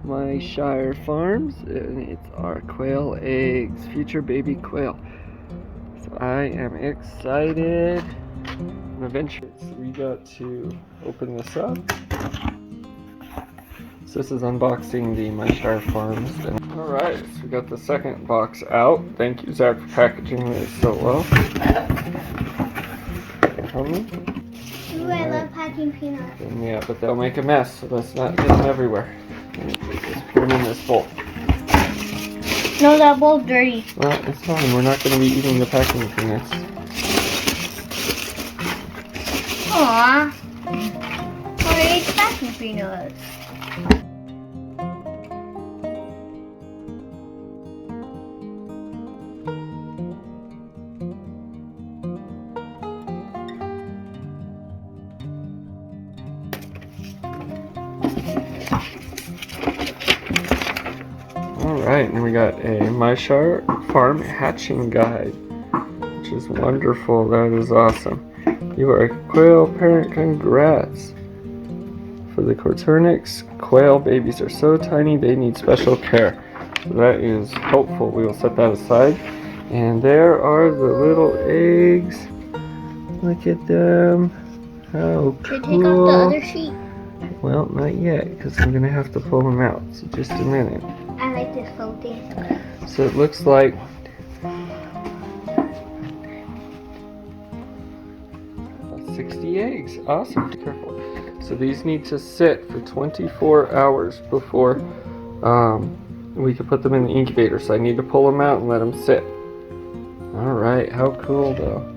Myshire Farms, and it's our quail eggs, future baby quail. So I am excited. Eventually, so we got to open this up. So this is unboxing the Myshire Farms. Alright, so we got the second box out. Thank you, Zach, for packaging this so well. Ooh, I love packing peanuts. And yeah, but they'll make a mess, so let's not get them everywhere. Just put them in this bowl. No, that bowl's dirty. Well, it's fine. We're not going to be eating the packing peanuts. Aww. I ate packing peanuts. Alright, and we got a Myshire Farm Hatching Guide, which is wonderful. That is awesome. You are a quail parent. Congrats. For the Coturnix, quail babies are so tiny they need special care. So that is hopeful. We will set that aside. And there are the little eggs. Look at them. How cool. Should I take off the other sheet? Well, not yet, because I'm going to have to pull them out. So just a minute. I like this whole thing. So it looks like 60 eggs. Awesome. Careful. So these need to sit for 24 hours before we can put them in the incubator. So I need to pull them out and let them sit. Alright, how cool though.